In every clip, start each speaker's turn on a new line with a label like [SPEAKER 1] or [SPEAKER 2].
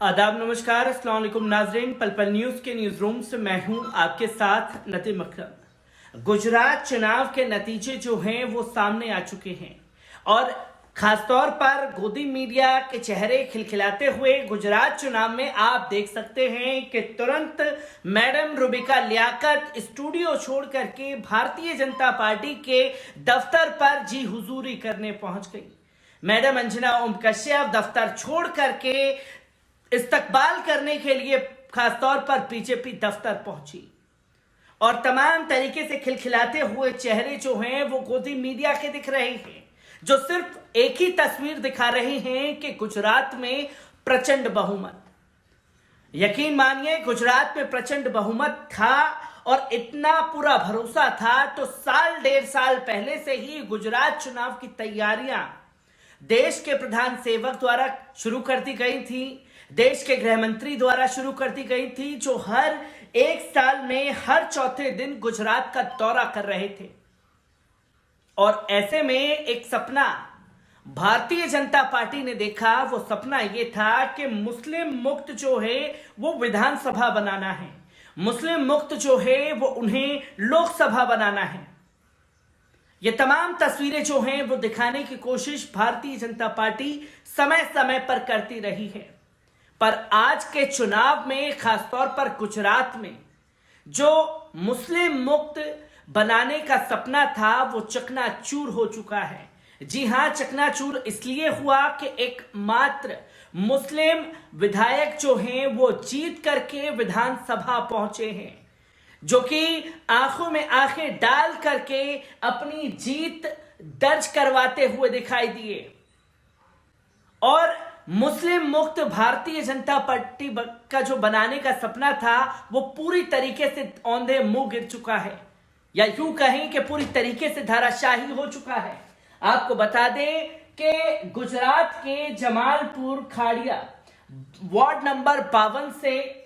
[SPEAKER 1] आदाब, नमस्कार, अस्सलाम वालेकुम नाजरीन। पल पल न्यूज के न्यूज रूम से मैं हूं आपके साथ नतीम अकरम। गुजरात चुनाव के नतीजे जो हैं वो सामने आ चुके हैं और खासतौर पर गोदी मीडिया के चेहरे खिलखिलाते हुए गुजरात चुनाव में आप देख सकते हैं कि तुरंत मैडम रुबिका लियाकत स्टूडियो छोड़ करके भारतीय जनता पार्टी के दफ्तर पर जी हुजूरी करने पहुंच गई। मैडम अंजना ओम कश्यप दफ्तर छोड़ करके इस्तकबाल करने के लिए खासतौर पर बीजेपी दफ्तर पहुंची और तमाम तरीके से खिलखिलाते हुए चेहरे जो हैं वो गोदी मीडिया के दिख रहे हैं, जो सिर्फ एक ही तस्वीर दिखा रहे हैं कि गुजरात में प्रचंड बहुमत। यकीन मानिए, गुजरात में प्रचंड बहुमत था और इतना पूरा भरोसा था तो साल डेढ़ साल पहले से ही गुजरात चुनाव की तैयारियां देश के प्रधान सेवक द्वारा शुरू कर दी गई थी, देश के गृह मंत्री द्वारा शुरू कर दी गई थी, जो हर एक साल में हर चौथे दिन गुजरात का दौरा कर रहे थे। और ऐसे में एक सपना भारतीय जनता पार्टी ने देखा। वो सपना ये था कि मुस्लिम मुक्त जो है वो विधानसभा बनाना है, मुस्लिम मुक्त जो है वो उन्हें लोकसभा बनाना है। ये तमाम तस्वीरें जो हैं वो दिखाने की कोशिश भारतीय जनता पार्टी समय समय पर करती रही है, पर आज के चुनाव में खासतौर पर गुजरात में जो मुस्लिम मुक्त बनाने का सपना था वो चकनाचूर हो चुका है। जी हां, चकनाचूर इसलिए हुआ कि एक मात्र मुस्लिम विधायक जो हैं वो जीत करके विधानसभा पहुंचे हैं, जो कि आंखों में आंखें डाल करके अपनी जीत दर्ज करवाते हुए दिखाई दिए। और मुस्लिम मुक्त भारतीय जनता पार्टी का जो बनाने का सपना था वो पूरी तरीके से औंधे मुंह गिर चुका है, या यूं कहें कि पूरी तरीके से धराशाही हो चुका है। आपको बता दें कि गुजरात के जमालपुर खाड़िया वार्ड नंबर 52 से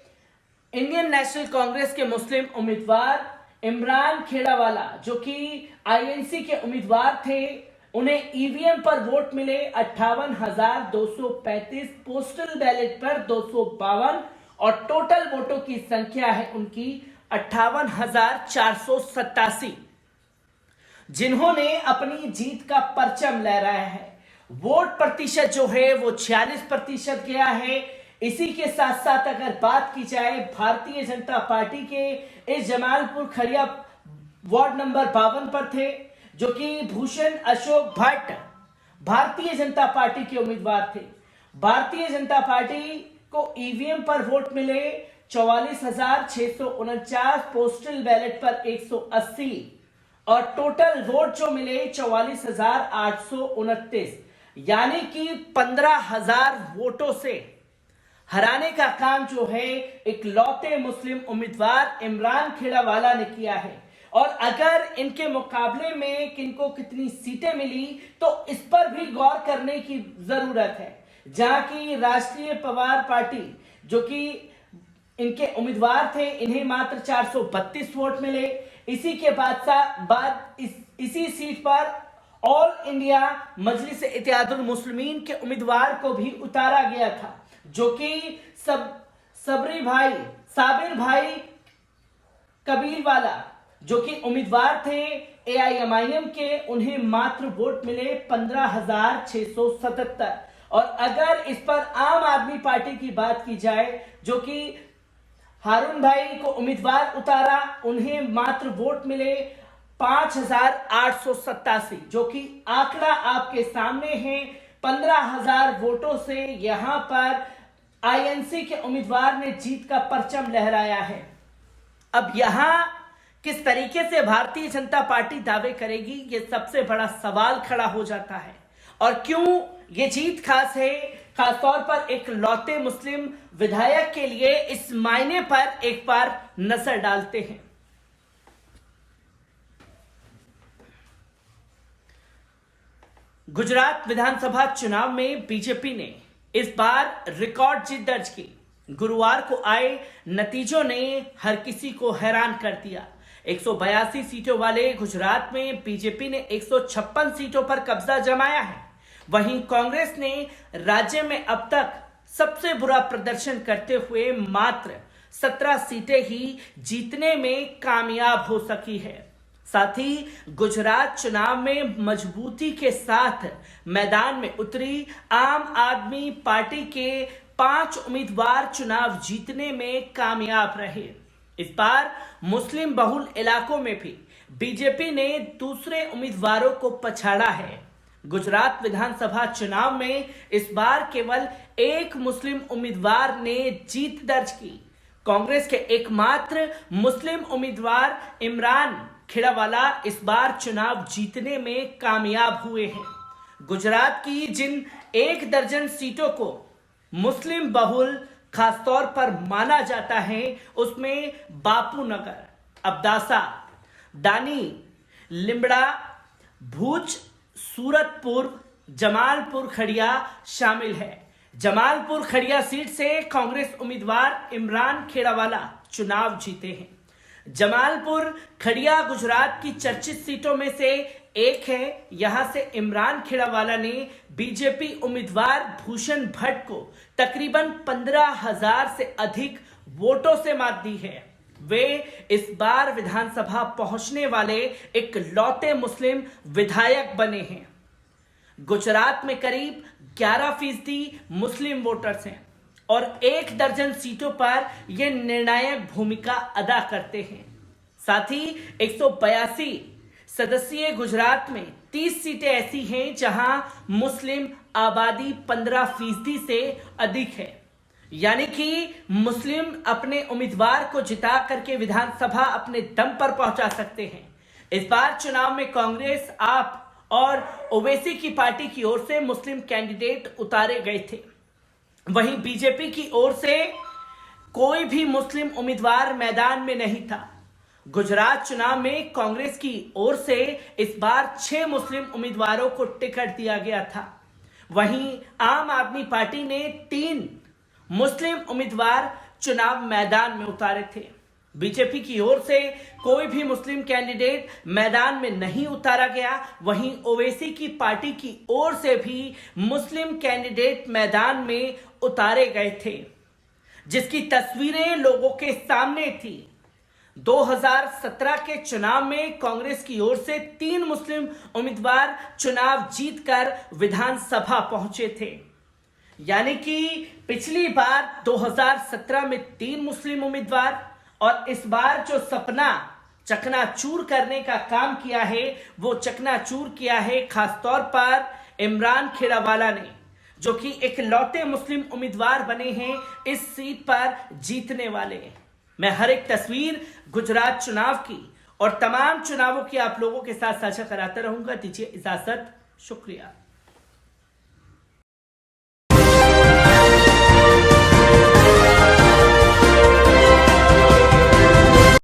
[SPEAKER 1] इंडियन नेशनल कांग्रेस के मुस्लिम उम्मीदवार इमरान खेड़ावाला, जो कि आईएनसी के उम्मीदवार थे, उन्हें ईवीएम पर वोट मिले 58,235, पोस्टल बैलेट पर 252 और टोटल वोटों की संख्या है उनकी 58,487, जिन्होंने अपनी जीत का परचम लहराया है। वोट प्रतिशत जो है वो 46% गया है। इसी के साथ साथ अगर बात की जाए भारतीय जनता पार्टी के इस जमालपुर खड़िया वार्ड नंबर 52 पर थे, जो कि भूषण अशोक भट्ट भारतीय जनता पार्टी के उम्मीदवार थे। भारतीय जनता पार्टी को ईवीएम पर वोट मिले 44,649, पोस्टल बैलेट पर 180 और टोटल वोट जो मिले 44,829, यानी कि 15,000 वोटों से हराने का काम जो है एक लौते मुस्लिम उम्मीदवार इमरान खेड़ावाला ने किया है। और अगर इनके मुकाबले में किनको कितनी सीटें मिली तो इस पर भी गौर करने की जरूरत है। जहां की राष्ट्रीय पवार पार्टी, जो कि इनके उम्मीदवार थे, इन्हें मात्र 432 वोट मिले। इसी के बाद इसी सीट पर ऑल इंडिया मजलिस इत्तेहादुल मुस्लिमीन के उम्मीदवार को भी उतारा गया था, जो कि साबिर भाई कबीरवाला, जो कि उम्मीदवार थे एआईएमआईएम के, उन्हें मात्र वोट मिले 15,677। और अगर इस पर आम आदमी पार्टी की बात की जाए, जो कि हारून भाई को उम्मीदवार उतारा, उन्हें मात्र वोट मिले 5,887, जो कि आंकड़ा आपके सामने है। 15,000 वोटों से यहां पर आईएनसी के उम्मीदवार ने जीत का परचम लहराया है। अब यहां किस तरीके से भारतीय जनता पार्टी दावे करेगी, ये सबसे बड़ा सवाल खड़ा हो जाता है। और क्यों ये जीत खास है, खासतौर पर एक लौते मुस्लिम विधायक के लिए, इस मायने पर एक बार नजर डालते हैं। गुजरात विधानसभा चुनाव में बीजेपी ने इस बार रिकॉर्ड जीत दर्ज की। गुरुवार को आए नतीजों ने हर किसी को हैरान कर दिया। 182 सीटों वाले गुजरात में बीजेपी ने 156 सीटों पर कब्जा जमाया है। वहीं कांग्रेस ने राज्य में अब तक सबसे बुरा प्रदर्शन करते हुए मात्र 17 सीटें ही जीतने में कामयाब हो सकी है। साथ ही गुजरात चुनाव में मजबूती के साथ मैदान में उतरी आम आदमी पार्टी के 5 उम्मीदवार चुनाव जीतने में कामयाब रहे। इस बार मुस्लिम बहुल इलाकों में भी बीजेपी ने दूसरे उम्मीदवारों को पछाड़ा है। गुजरात विधानसभा चुनाव में इस बार केवल एक मुस्लिम उम्मीदवार ने जीत दर्ज की। कांग्रेस के एकमात्र मुस्लिम उम्मीदवार इमरान खेड़ावाला इस बार चुनाव जीतने में कामयाब हुए हैं। गुजरात की जिन 1 दर्जन सीटों को मुस्लिम बहुल खासतौर पर माना जाता है उसमें बापू नगर, अब्दासा, दानी, लिमड़ा, भूज, सूरतपुर, जमालपुर खड़िया शामिल है। जमालपुर खड़िया सीट से कांग्रेस उम्मीदवार इमरान खेड़ावाला चुनाव जीते हैं। जमालपुर खड़िया गुजरात की चर्चित सीटों में से एक है। यहां से इमरान खेड़ावाला ने बीजेपी उम्मीदवार भूषण भट्ट को तकरीबन 15,000 से अधिक वोटों से मात दी है। वे इस बार विधानसभा पहुंचने वाले इकलौते मुस्लिम विधायक बने हैं। गुजरात में करीब 11% मुस्लिम वोटर्स हैं और 1 दर्जन सीटों पर यह निर्णायक भूमिका अदा करते हैं। साथ ही 182 सदस्यीय गुजरात में 30 सीटें ऐसी हैं जहां मुस्लिम आबादी 15% से अधिक है। यानी कि मुस्लिम अपने उम्मीदवार को जिता करके विधानसभा अपने दम पर पहुंचा सकते हैं। इस बार चुनाव में कांग्रेस, आप और ओवैसी की पार्टी की ओर से मुस्लिम कैंडिडेट उतारे गए थे। वहीं बीजेपी की ओर से कोई भी मुस्लिम उम्मीदवार मैदान में नहीं था। गुजरात चुनाव में कांग्रेस की ओर से इस बार 6 मुस्लिम उम्मीदवारों को टिकट दिया गया था। वहीं आम आदमी पार्टी ने 3 मुस्लिम उम्मीदवार चुनाव मैदान में उतारे थे। बीजेपी की ओर से कोई भी मुस्लिम कैंडिडेट मैदान में नहीं उतारा गया। वहीं ओवैसी की पार्टी की ओर से भी मुस्लिम कैंडिडेट मैदान में उतारे गए थे, जिसकी तस्वीरें लोगों के सामने थी। 2017 के चुनाव में कांग्रेस की ओर से 3 मुस्लिम उम्मीदवार चुनाव जीतकर विधानसभा पहुंचे थे। यानी कि पिछली बार 2017 में 3 मुस्लिम उम्मीदवार और इस बार जो सपना चकनाचूर करने का काम किया है वो चकनाचूर किया है खासतौर पर इमरान खेड़ावाला ने, जो कि इकलौते मुस्लिम उम्मीदवार बने हैं इस सीट पर जीतने वाले। मैं हर एक तस्वीर गुजरात चुनाव की और तमाम चुनावों की आप लोगों के साथ साझा कराता रहूंगा। दीजिए इजाजत, शुक्रिया।